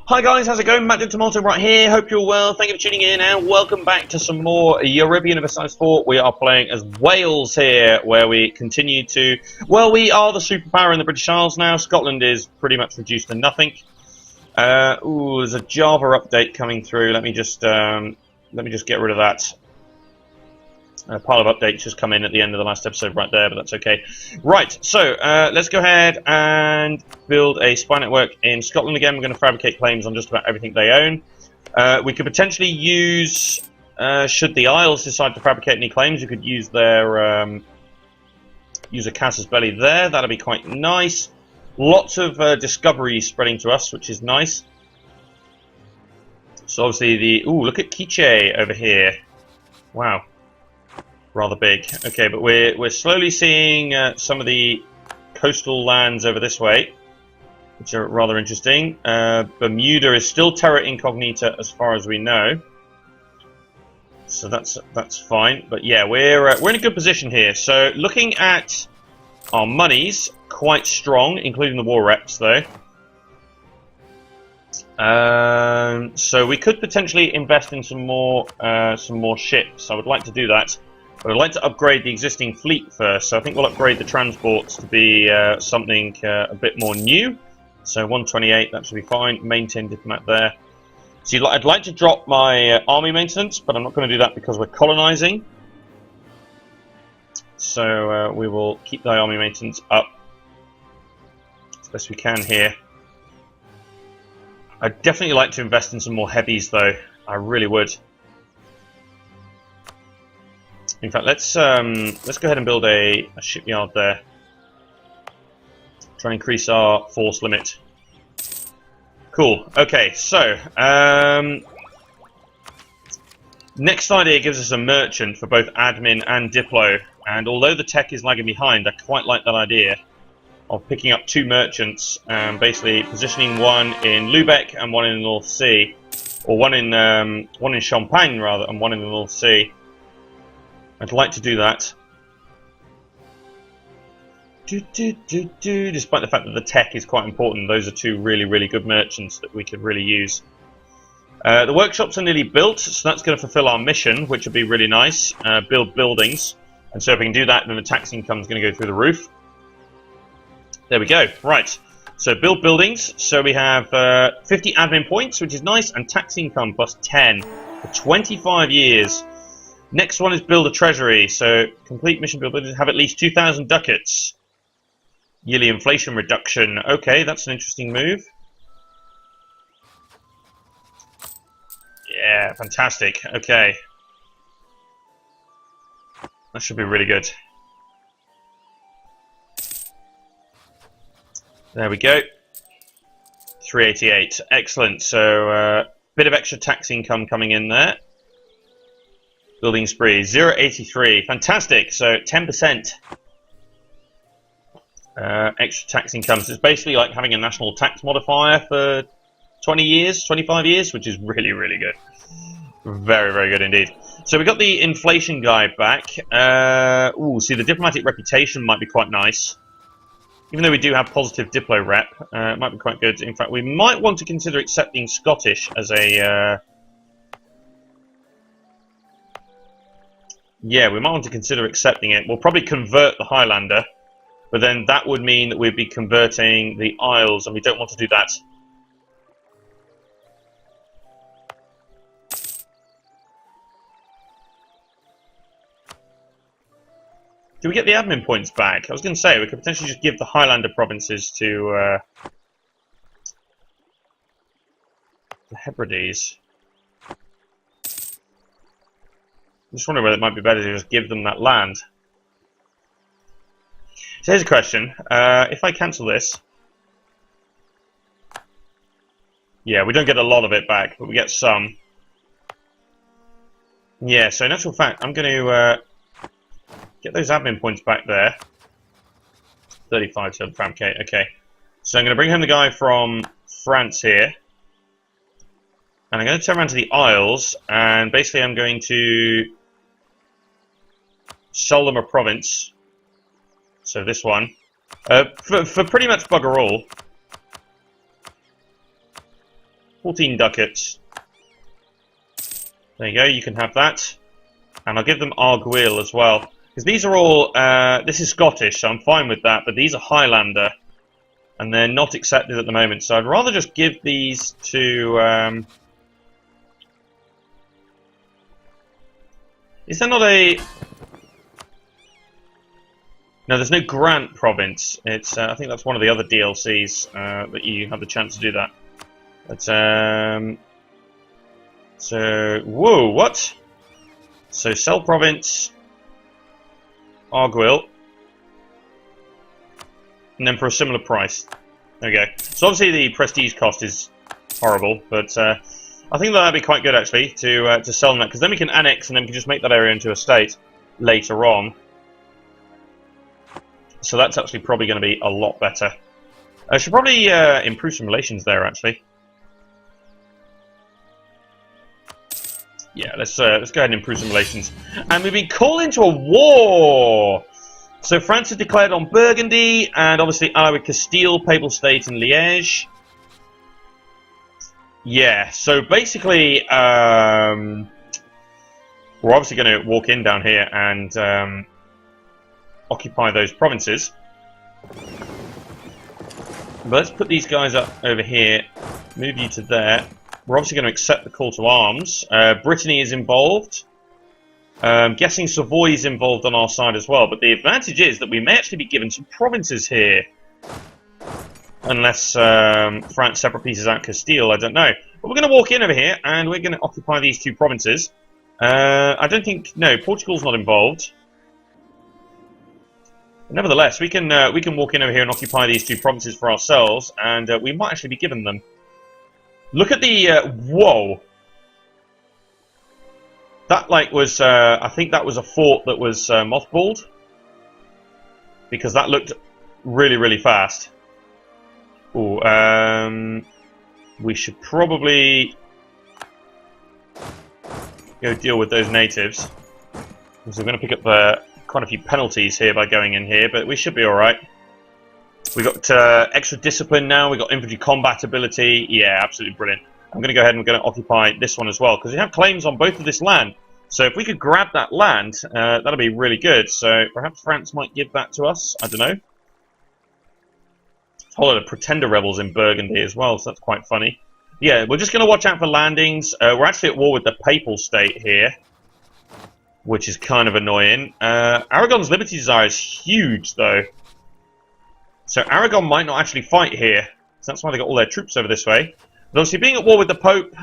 Hi guys, how's it going? Matt Tomato right here. Hope you're well. Thank you for tuning in and welcome back to some more Europa Universalis 4. We are playing as Wales here, where we continue to... Well, we are the superpower in the British Isles now. Scotland is pretty much reduced to nothing. There's a Java update coming through. Let me just get rid of that. A pile of updates just come in at the end of the last episode right there, but that's okay. Right, so let's go ahead and build a spy network in Scotland again. We're going to fabricate claims on just about everything they own. We could potentially use, should the Isles decide to fabricate any claims, we could use their use a Casus Belli there. That'll be quite nice. Lots of discoveries spreading to us, which is nice. So obviously the look at Quiche over here. Wow. Rather big. Okay, but we're slowly seeing some of the coastal lands over this way, which are rather interesting. Bermuda is still terra incognita as far as we know, so that's fine. But yeah, we're in a good position here. So looking at our monies, quite strong, including the war reps though. So we could potentially invest in some more ships. I would like to do that. But I'd like to upgrade the existing fleet first, so I think we'll upgrade the transports to be something a bit more new. So 128, that should be fine. Maintain diplomat there. So I'd like to drop my army maintenance, but I'm not going to do that because we're colonizing. So we will keep the army maintenance up as best we can here. I'd definitely like to invest in some more heavies, though. I really would. In fact, let's go ahead and build a shipyard there. Try and increase our force limit. Cool. Okay, so next idea gives us a merchant for both admin and diplo. And although the tech is lagging behind, I quite like that idea of picking up two merchants and basically positioning one in Lubeck and one in the North Sea, or one in Champagne rather, and one in the North Sea. I'd like to do that. Despite the fact that the tech is quite important, those are two really good merchants that we could really use. The workshops are nearly built, so that's going to fulfill our mission, which would be really nice. Build buildings. And so if we can do that, then the tax income is going to go through the roof. There we go. Right. So build buildings. So we have 50 admin points, which is nice, and tax income plus 10 for 25 years. Next one is build a treasury, so complete mission build buildings have at least 2,000 ducats. Yearly inflation reduction. Okay, that's an interesting move. Yeah, fantastic. Okay. That should be really good. There we go. 388. Excellent. So, bit of extra tax income coming in there. Building spree, 0.83, fantastic, so 10% extra tax income. So it's basically like having a national tax modifier for 20 years, 25 years, which is really good. Very good indeed. So we got the inflation guy back. See, the diplomatic reputation might be quite nice. Even though we do have positive diplo rep, it might be quite good. In fact, we might want to consider accepting Scottish as a... Yeah, we might want to consider accepting it. We'll probably convert the Highlander, but then that would mean that we'd be converting the Isles, and we don't want to do that. Do we get the admin points back? I was going to say, we could potentially just give the Highlander provinces to the Hebrides. I'm just wondering whether it might be better to just give them that land. So here's a question. If I cancel this... Yeah, we don't get a lot of it back, but we get some. Yeah, so in actual fact, I'm going to get those admin points back there. 35 to fabricate, okay. So I'm going to bring home the guy from France here. And I'm going to turn around to the Isles, and basically I'm going to sell them a province. So this one. For pretty much bugger all. 14 ducats. There you go, you can have that. And I'll give them Arguil as well. Because these are all, this is Scottish, so I'm fine with that, but these are Highlander. And they're not accepted at the moment, so I'd rather just give these to, is there not a... No, there's no Grant province. It's, I think that's one of the other DLCs, that you have the chance to do that. But, so, whoa, what? So, Cell province, Arguil, and then for a similar price. There we go. So obviously the prestige cost is horrible, but I think that'd be quite good actually to sell them that, because then we can annex and then we can just make that area into a state later on. So that's actually probably going to be a lot better. I should probably improve some relations there actually. Yeah, let's go ahead and improve some relations. And we've been called into a war! So France has declared on Burgundy, and obviously allied with Castile, Papal State, and Liège. Yeah, so basically, we're obviously going to walk in down here and occupy those provinces. But let's put these guys up over here, move you to there. We're obviously going to accept the call to arms. Brittany is involved. Guessing Savoy is involved on our side as well. But the advantage is that we may actually be given some provinces here. Unless France separate pieces out Castile, I don't know. But we're going to walk in over here and we're going to occupy these two provinces. I don't think... No, Portugal's not involved. Nevertheless, we can walk in over here and occupy these two provinces for ourselves. And we might actually be given them. Look at the... whoa! That, like, was... I think that was a fort that was mothballed. Because that looked really, really fast. Ooh, we should probably... go deal with those natives. Because we're going to pick up quite a few penalties here by going in here, but we should be alright. We got extra discipline now, we got infantry combat ability. Yeah, absolutely brilliant. I'm going to go ahead and we're going to occupy this one as well, because we have claims on both of this land. So if we could grab that land, that'll be really good. So perhaps France might give that to us, I don't know. A whole lot of pretender rebels in Burgundy as well, so that's quite funny. Yeah, we're just going to watch out for landings. We're actually at war with the Papal State here, which is kind of annoying. Aragon's Liberty Desire is huge, though. So Aragon might not actually fight here. So that's why they got all their troops over this way. But obviously being at war with the Pope,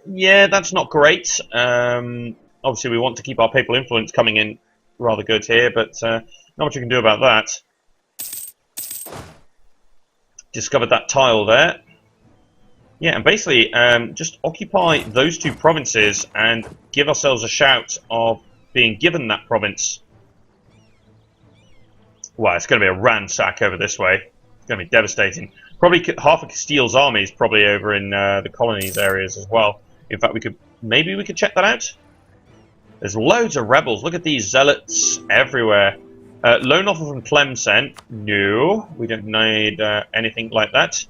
yeah, that's not great. Obviously we want to keep our papal influence coming in rather good here, but not much we can do about that. Discovered that tile there. Yeah, and basically just occupy those two provinces and give ourselves a shout of being given that province. Well, it's going to be a ransack over this way. It's going to be devastating. Probably half of Castile's army is probably over in the colonies areas as well. In fact, maybe we could check that out. There's loads of rebels. Look at these zealots everywhere. Loan offer from Tlemcen. No, we don't need anything like that.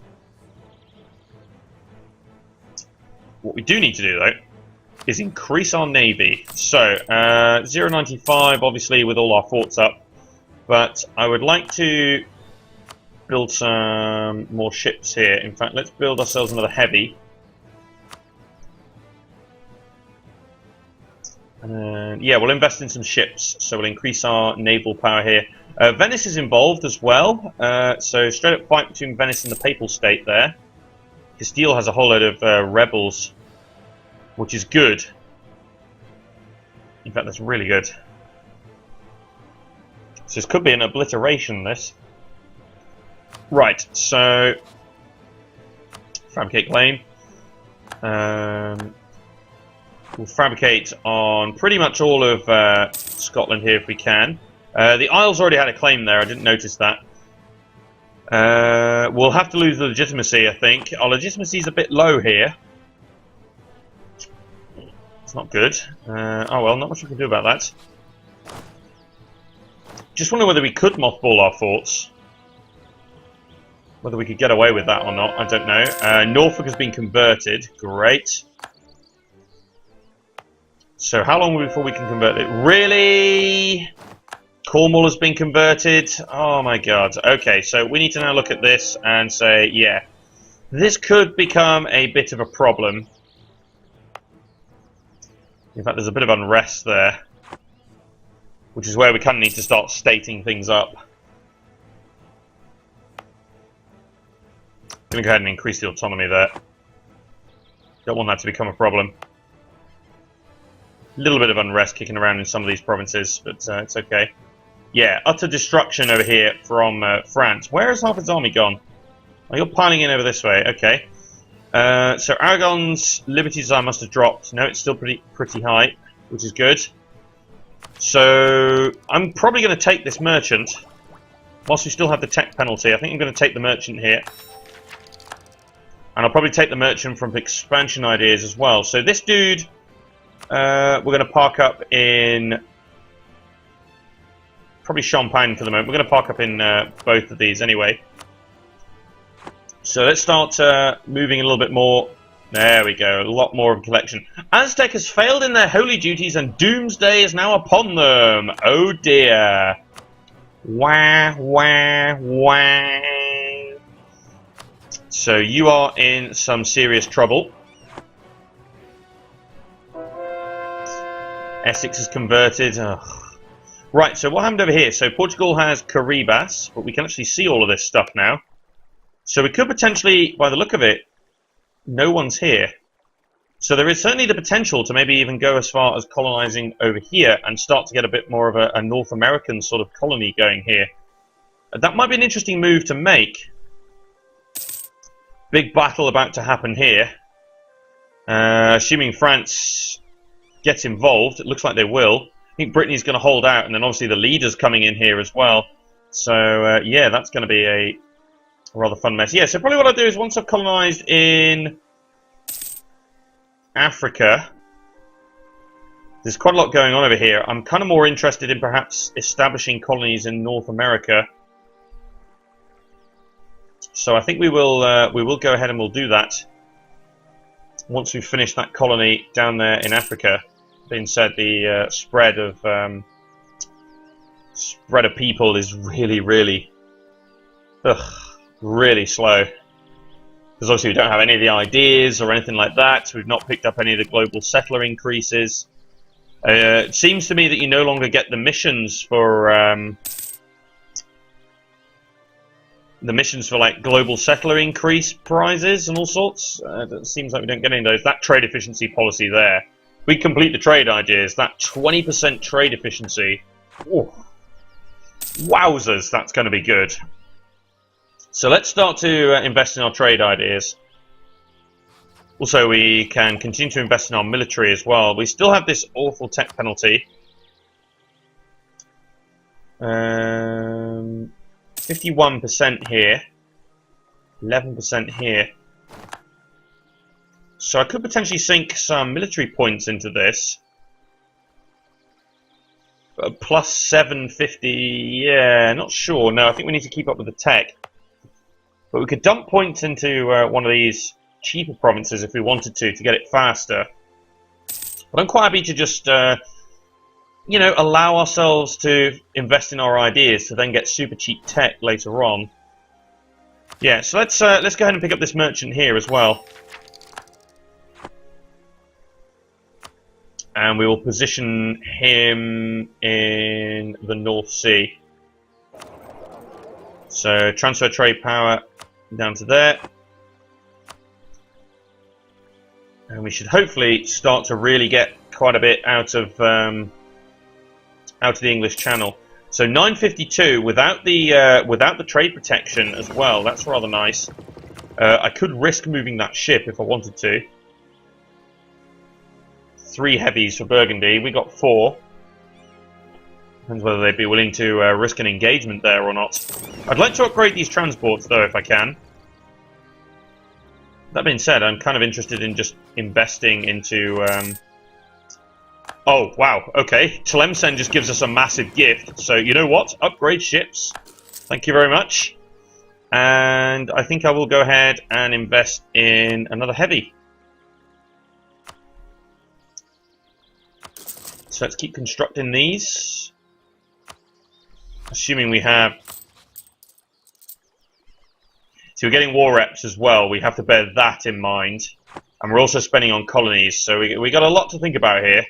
What we do need to do, though, is increase our navy. So, 0.95, obviously, with all our forts up. But I would like to build some more ships here. In fact, let's build ourselves another heavy. Yeah, we'll invest in some ships, so we'll increase our naval power here. Venice is involved as well, so straight up fight between Venice and the Papal State there. Castile has a whole load of rebels, which is good. In fact, that's really good. So this could be an obliteration, this. Right, so... fabricate claim. We'll fabricate on pretty much all of Scotland here if we can. The Isles already had a claim there, I didn't notice that. We'll have to lose the legitimacy, I think. Our legitimacy is a bit low here. It's not good. Oh well, not much we can do about that. Just wonder whether we could mothball our forts. Whether we could get away with that or not, I don't know. Norfolk has been converted. Great. So how long before we can convert it? Really? Cornwall has been converted? Oh my god. Okay, so we need to now look at this and say, yeah, this could become a bit of a problem. In fact, there's a bit of unrest there, which is where we kind of need to start stating things up. I'm going to go ahead and increase the autonomy there. Don't want that to become a problem. A little bit of unrest kicking around in some of these provinces, but it's okay. Yeah, utter destruction over here from France. Where has half its army gone? Oh, you're piling in over this way. Okay. So Aragon's Liberty Desire must have dropped. No, it's still pretty high, which is good. So I'm probably going to take this merchant. Whilst we still have the tech penalty, I think I'm going to take the merchant here. And I'll probably take the merchant from expansion ideas as well. So this dude, we're going to park up in probably Champagne for the moment. We're going to park up in both of these anyway. So let's start moving a little bit more. There we go, a lot more of a collection. Aztec has failed in their holy duties and doomsday is now upon them. Oh dear. Wah, wah, wah. So you are in some serious trouble. Essex is converted. Ugh. Right, so what happened over here? So Portugal has Caribas, but we can actually see all of this stuff now. So we could potentially, by the look of it, no one's here. So there is certainly the potential to maybe even go as far as colonizing over here and start to get a bit more of a North American sort of colony going here. That might be an interesting move to make. Big battle about to happen here. Assuming France gets involved, it looks like they will. I think Brittany's going to hold out, and then obviously the leader's coming in here as well. So, yeah, that's going to be a rather fun mess. Yeah, so probably what I'll do is once I've colonized in Africa, there's quite a lot going on over here. I'm kind of more interested in perhaps establishing colonies in North America. So I think we will go ahead and we'll do that once we've finished that colony down there in Africa. Being said, the spread of people is really slow. Because obviously we don't have any of the ideas or anything like that. We've not picked up any of the global settler increases. It seems to me that you no longer get the missions for like global settler increase prizes and all sorts. It seems like we don't get any of those. That trade efficiency policy there. We complete the trade ideas. That 20% trade efficiency. Ooh. Wowzers, that's going to be good. So let's start to invest in our trade ideas. Also, we can continue to invest in our military as well. We still have this awful tech penalty. 51% here. 11% here. So I could potentially sink some military points into this. Plus 750, yeah, not sure. No, I think we need to keep up with the tech. But we could dump points into one of these cheaper provinces if we wanted to get it faster. But I'm quite happy to just, you know, allow ourselves to invest in our ideas to then get super cheap tech later on. Yeah, so let's go ahead and pick up this merchant here as well. And we will position him in the North Sea. So transfer trade power down to there. And we should hopefully start to really get quite a bit out of the English Channel. So 952 without the trade protection as well. That's rather nice. I could risk moving that ship if I wanted to. 3 heavies for Burgundy. We got 4. Depends whether they'd be willing to risk an engagement there or not. I'd like to upgrade these transports though if I can. That being said, I'm kind of interested in just investing into... Oh, wow, okay. Tlemcen just gives us a massive gift. So, you know what? Upgrade ships. Thank you very much. And I think I will go ahead and invest in another heavy. So let's keep constructing these. Assuming we have... So we're getting war reps as well. We have to bear that in mind. And we're also spending on colonies. So we got a lot to think about here.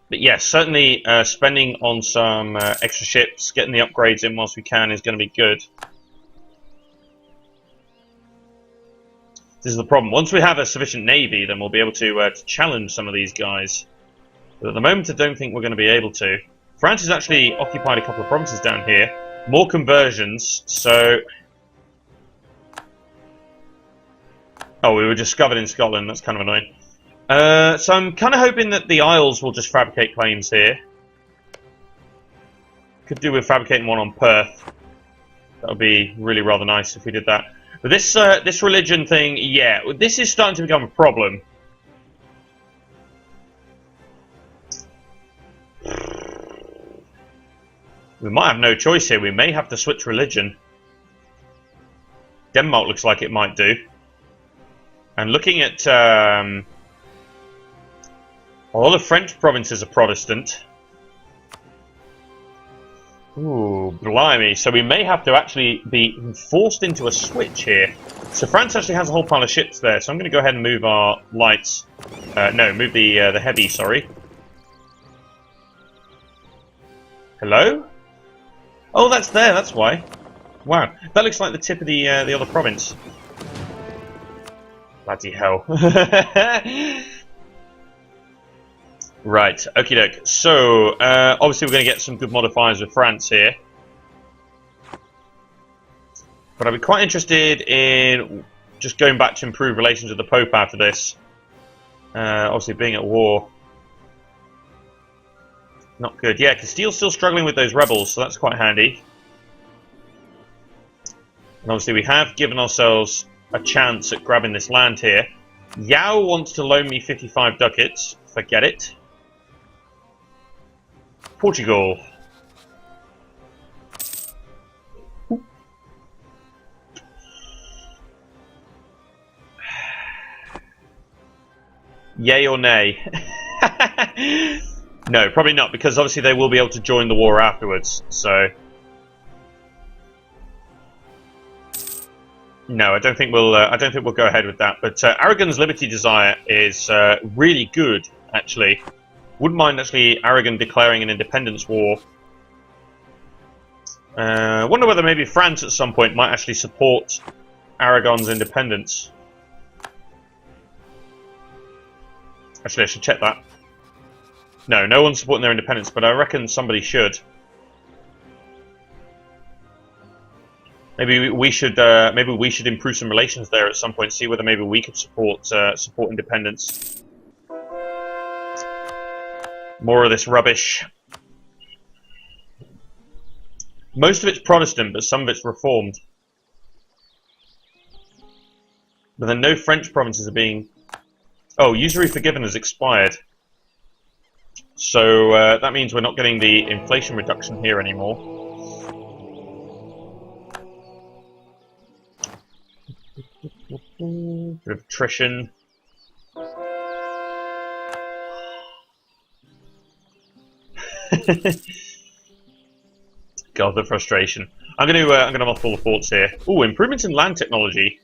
But yes, certainly spending on some extra ships, getting the upgrades in whilst we can is going to be good. This is the problem. Once we have a sufficient navy, then we'll be able to challenge some of these guys. But at the moment, I don't think we're going to be able to. France has actually occupied a couple of provinces down here. More conversions, so... Oh, we were discovered in Scotland. That's kind of annoying. So I'm kind of hoping that the Isles will just fabricate claims here. Could do with fabricating one on Perth. That would be really rather nice if we did that. But this this religion thing, yeah, this is starting to become a problem. We might have no choice here. We may have to switch religion. Denmark looks like it might do. And looking at... a lot of French provinces are Protestant. Ooh, blimey. So we may have to actually be forced into a switch here. So France actually has a whole pile of ships there. So I'm going to go ahead and move our lights. No, move the heavy, sorry. Hello? Oh, that's there, that's why. Wow, that looks like the tip of the other province. Bloody hell. Right, okie doke. So, obviously we're going to get some good modifiers with France here. But I'd be quite interested in just going back to improve relations with the Pope after this. Obviously being at war. Not good. Yeah, Castile's still struggling with those rebels, so that's quite handy. And obviously we have given ourselves a chance at grabbing this land here. Yao wants to loan me 55 ducats. Forget it. Portugal. Yay or nay? No, probably not, because obviously they will be able to join the war afterwards, so... No, I don't think we'll go ahead with that. But Aragon's Liberty Desire is really good, actually. Wouldn't mind actually Aragon declaring an independence war. Wonder whether maybe France at some point might actually support Aragon's independence. Actually, I should check that. No, no one's supporting their independence, but I reckon somebody should. Maybe we should improve some relations there at some point. See whether maybe we could support independence. More of this rubbish. Most of it's Protestant, but some of it's Reformed. But then no French provinces are being... Oh, usury forgiven has expired. So that means we're not getting the inflation reduction here anymore. Bit of attrition. God, the frustration. I'm gonna mothball the forts here. Ooh, improvements in land technology.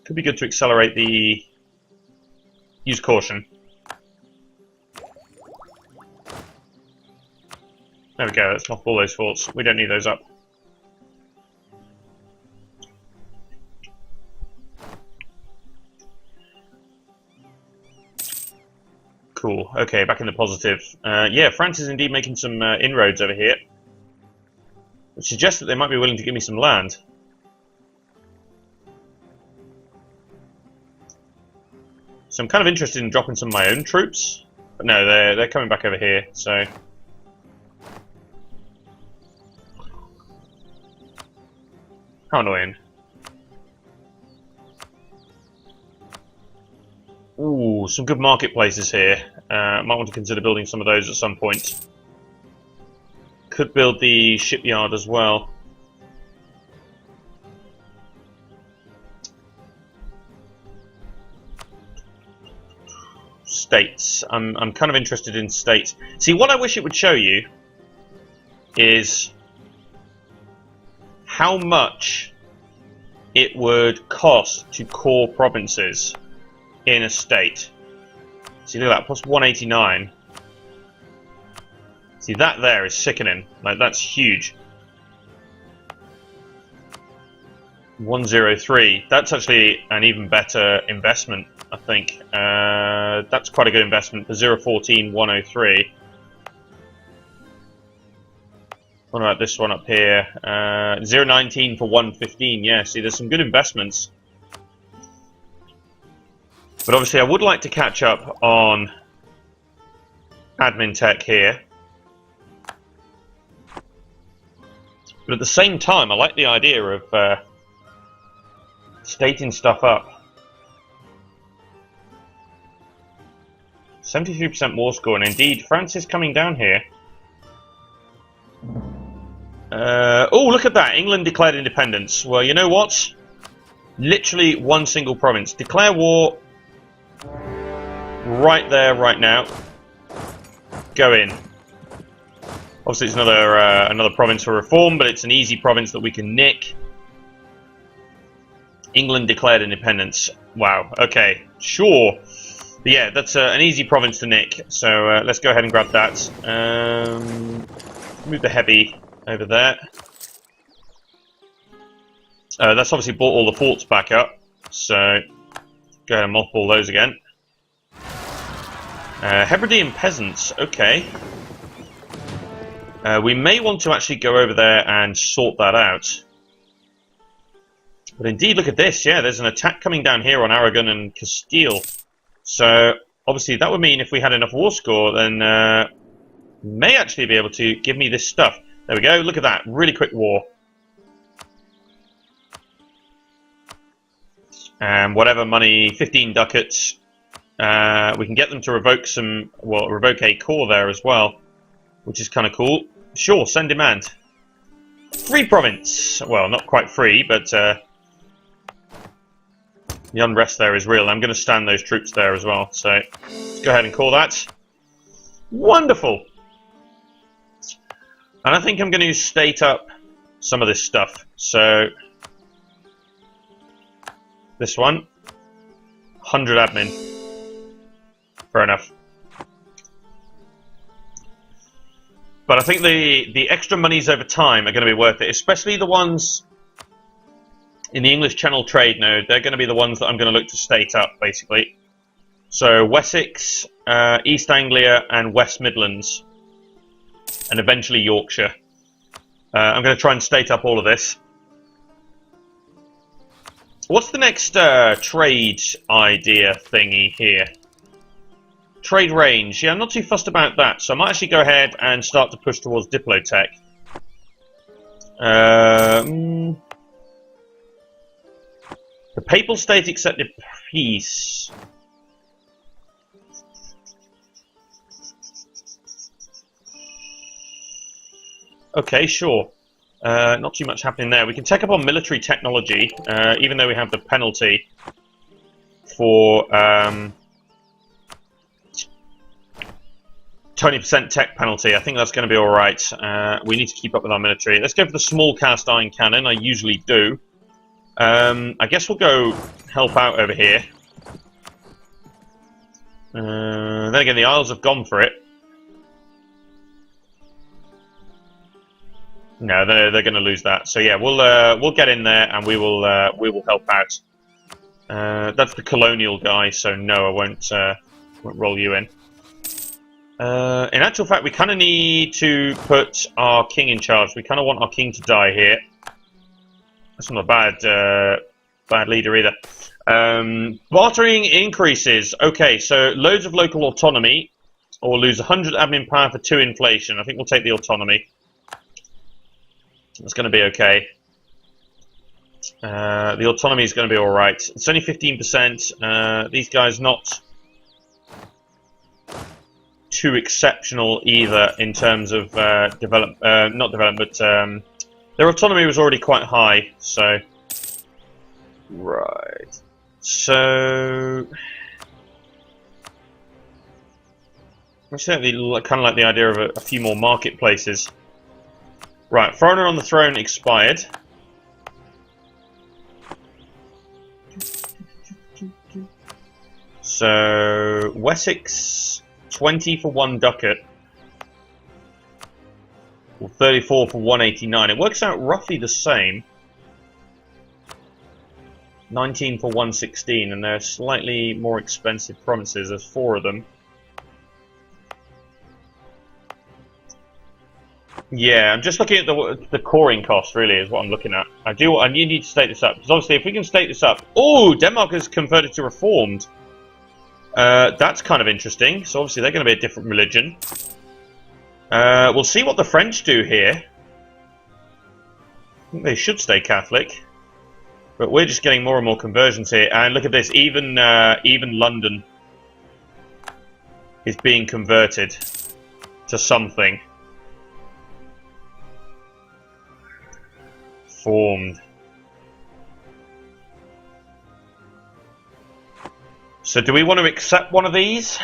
Could be good to accelerate the... Use caution. There we go, let's mothball those forts. We don't need those up. Cool, okay, back in the positive. Yeah, France is indeed making some inroads over here. Which suggests that they might be willing to give me some land. So I'm kind of interested in dropping some of my own troops. But no, they're coming back over here, so... How annoying. Ooh, some good marketplaces here. Might want to consider building some of those at some point. Could build the shipyard as well. States. I'm kind of interested in states. See, what I wish it would show you is how much it would cost to core provinces in a state. See, look at that, plus 189. See, that there is sickening. Like, that's huge. 103. That's actually an even better investment, I think. That's quite a good investment for 014, 103. What about this one up here? 019 for 115. Yeah, see, there's some good investments. But obviously, I would like to catch up on admin tech here. But at the same time, I like the idea of stating stuff up. 73% war score, and indeed, France is coming down here. Oh, look at that! England declared independence. Well, you know what? Literally one single province. Declare war right there, right now. Go in. Obviously, it's another province for reform, but it's an easy province that we can nick. England declared independence. Wow. Okay. Sure. But yeah, that's an easy province to nick. So let's go ahead and grab that. Move the heavy over there. That's obviously brought all the forts back up. So go ahead and mothball those again. Hebridean peasants. Okay. We may want to actually go over there and sort that out. But indeed, look at this. Yeah, there's an attack coming down here on Aragon and Castile. So, obviously, that would mean if we had enough war score, then may actually be able to give me this stuff. There we go. Look at that. Really quick war. Whatever money, 15 ducats. We can get them to revoke some, well, revoke a core there as well, which is kind of cool. Sure, send demand. Free province. Well, not quite free, but the unrest there is real. I'm going to stand those troops there as well. So let's go ahead and call that. Wonderful. And I think I'm going to state up some of this stuff. So this one, 100 admin. Fair enough. But I think the extra monies over time are going to be worth it, especially the ones in the English Channel trade node. They're going to be the ones that I'm going to look to state up, basically. So Wessex, East Anglia, and West Midlands, and eventually Yorkshire. I'm going to try and state up all of this. What's the next trade idea thingy here? Trade range. Yeah, I'm not too fussed about that, so I might actually go ahead and start to push towards Diplotech. The Papal State accepted peace. Okay, sure. Not too much happening there. We can take up on military technology, even though we have the penalty for 20% tech penalty. I think that's going to be alright. We need to keep up with our military. Let's go for the small cast iron cannon. I usually do. I guess we'll go help out over here. Then again, the Isles have gone for it. No, they're going to lose that. So yeah, we'll get in there and we will help out. That's the colonial guy, so no, I won't roll you in. In actual fact, we kind of need to put our king in charge. We kind of want our king to die here. That's not a bad leader either. Bartering increases. Okay, so loads of local autonomy, or lose 100 admin power for 2 inflation. I think we'll take the autonomy. That's going to be okay. The autonomy is going to be alright. It's only 15%. These guys not too exceptional either in terms of not development, but their autonomy was already quite high, so... Right. So... I certainly kind of like the idea of a few more marketplaces. Right, Foreigner on the Throne expired. So, Wessex, 20 for 1 ducat. Or 34 for 189. It works out roughly the same. 19 for 116, and they're slightly more expensive provinces. There's 4 of them. Yeah, I'm just looking at the coring cost, really, is what I'm looking at. I need to state this up, because obviously if we can state this up... Oh, Denmark has converted to Reformed. That's kind of interesting. So obviously they're going to be a different religion. We'll see what the French do here. I think they should stay Catholic. But we're just getting more and more conversions here. And look at this, even London is being converted to something. Formed. So do we want to accept one of these?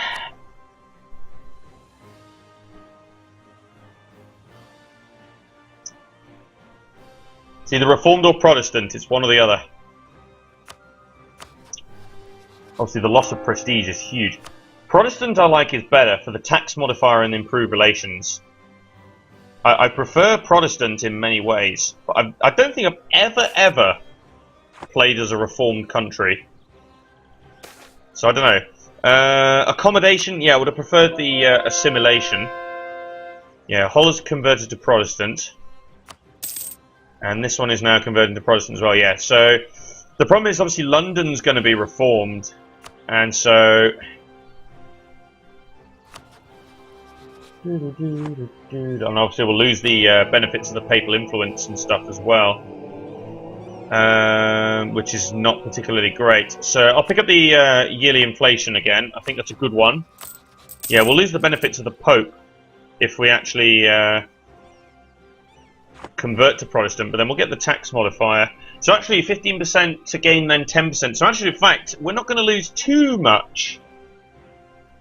It's either Reformed or Protestant, it's one or the other. Obviously the loss of prestige is huge. Protestant I like is better for the tax modifier and improved relations. I prefer Protestant in many ways, but I don't think I've ever played as a Reformed country. So I don't know. Accommodation, yeah, I would have preferred the assimilation. Yeah, Holland's converted to Protestant. And this one is now converted to Protestant as well, yeah. So the problem is obviously London's going to be Reformed. And so... And obviously we'll lose the benefits of the papal influence and stuff as well, which is not particularly great. So I'll pick up the yearly inflation again. I think that's a good one. Yeah, we'll lose the benefits of the Pope if we actually convert to Protestant, but then we'll get the tax modifier. So actually 15% to gain then 10%. So actually, in fact, we're not going to lose too much.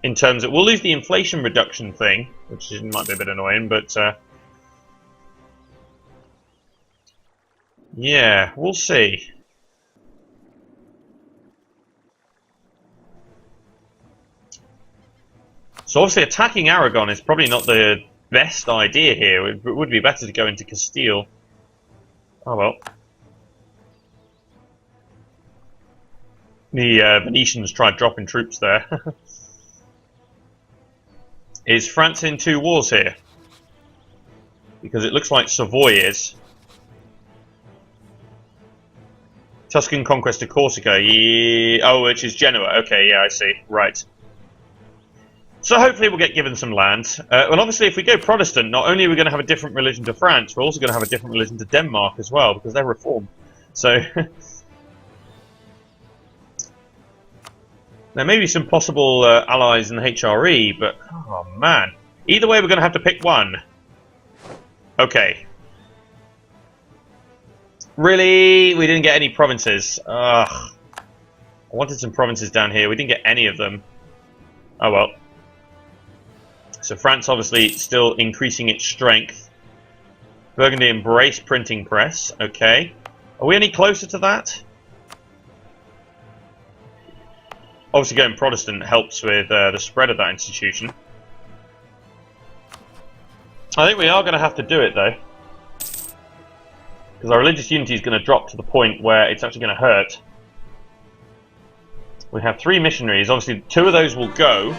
In terms of, we'll lose the inflation reduction thing, which might be a bit annoying, but yeah, we'll see. So obviously attacking Aragon is probably not the best idea here. It would be better to go into Castile. Oh well. The Venetians tried dropping troops there. Is France in 2 wars here? Because it looks like Savoy is. Tuscan conquest of Corsica. Yeah. Oh, which is Genoa. Okay, yeah, I see. Right. So hopefully we'll get given some land. Well, obviously, if we go Protestant, not only are we going to have a different religion to France, we're also going to have a different religion to Denmark as well, because they're Reformed. So... There may be some possible allies in the HRE, but... Oh, man. Either way, we're going to have to pick one. Okay. Really? We didn't get any provinces. Ugh. I wanted some provinces down here. We didn't get any of them. Oh, well. So France, obviously, still increasing its strength. Burgundy embrace printing press. Okay. Are we any closer to that? Obviously going Protestant helps with the spread of that institution. I think we are going to have to do it though. Because our religious unity is going to drop to the point where it's actually going to hurt. We have 3 missionaries, obviously 2 of those will go.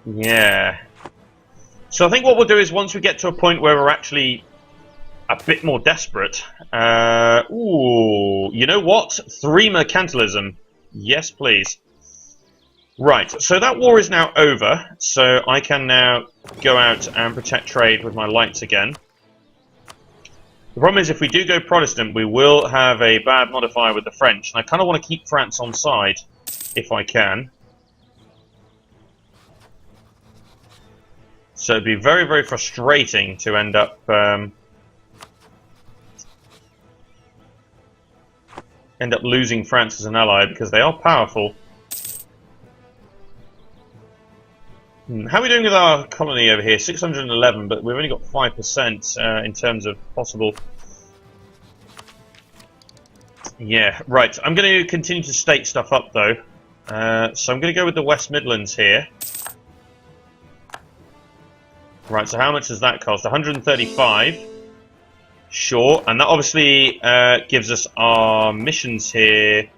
Yeah. So I think what we'll do is once we get to a point where we're actually a bit more desperate. Ooh, you know what? 3 mercantilism. Yes, please. Right, so that war is now over, so I can now go out and protect trade with my lights again. The problem is, if we do go Protestant, we will have a bad modifier with the French, and I kind of want to keep France on side, if I can. So it'd be very, very frustrating to end up losing France as an ally, because they are powerful. How are we doing with our colony over here? 611, but we've only got 5% in terms of possible. Yeah, right. I'm going to continue to state stuff up, though. So I'm going to go with the West Midlands here. Right, so how much does that cost? 135. Sure, and that obviously gives us our missions here.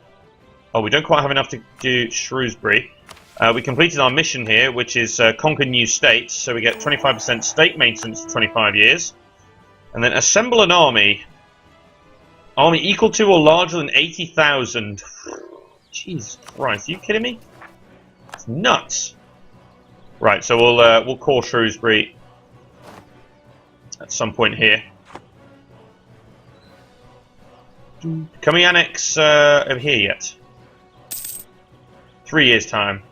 Oh, we don't quite have enough to do Shrewsbury. We completed our mission here, which is conquer new states, so we get 25% state maintenance for 25 years. And then assemble an army. Army equal to or larger than 80,000. Jesus Christ, are you kidding me? It's nuts. Right, so we'll call Shrewsbury at some point here. Can we annex over here yet? 3 years' time.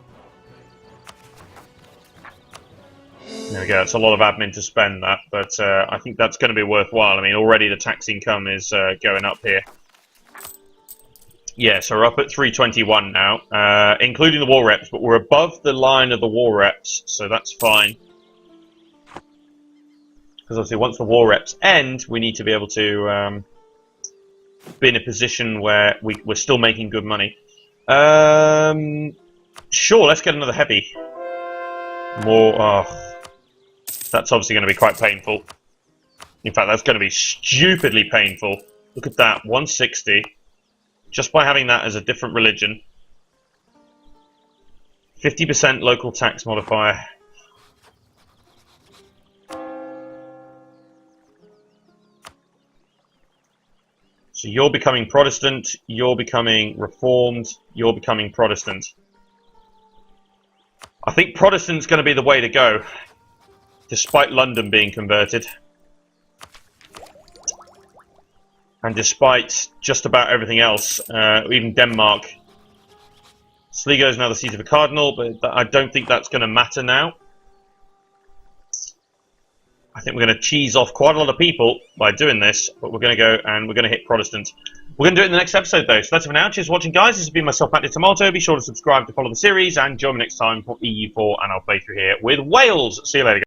There we go, that's a lot of admin to spend that, but I think that's going to be worthwhile. I mean, already the tax income is going up here. Yeah, so we're up at 321 now, including the war reps, but we're above the line of the war reps, so that's fine. Because obviously once the war reps end, we need to be able to be in a position where we're still making good money. Sure, let's get another heavy. More, that's obviously going to be quite painful. In fact, that's going to be stupidly painful. Look at that, 160. Just by having that as a different religion. 50% local tax modifier. So you're becoming Protestant, you're becoming Reformed, you're becoming Protestant. I think Protestant's going to be the way to go, despite London being converted. And despite just about everything else, even Denmark. Sligo is now the seat of a cardinal, but I don't think that's going to matter now. I think we're going to cheese off quite a lot of people by doing this, but we're going to go and we're going to hit Protestant. We're going to do it in the next episode, though. So that's it for now. Cheers for watching, guys. This has been myself, Matty Tomato. Be sure to subscribe to follow the series, and join me next time for EU4, and I'll play through here with Wales. See you later, guys.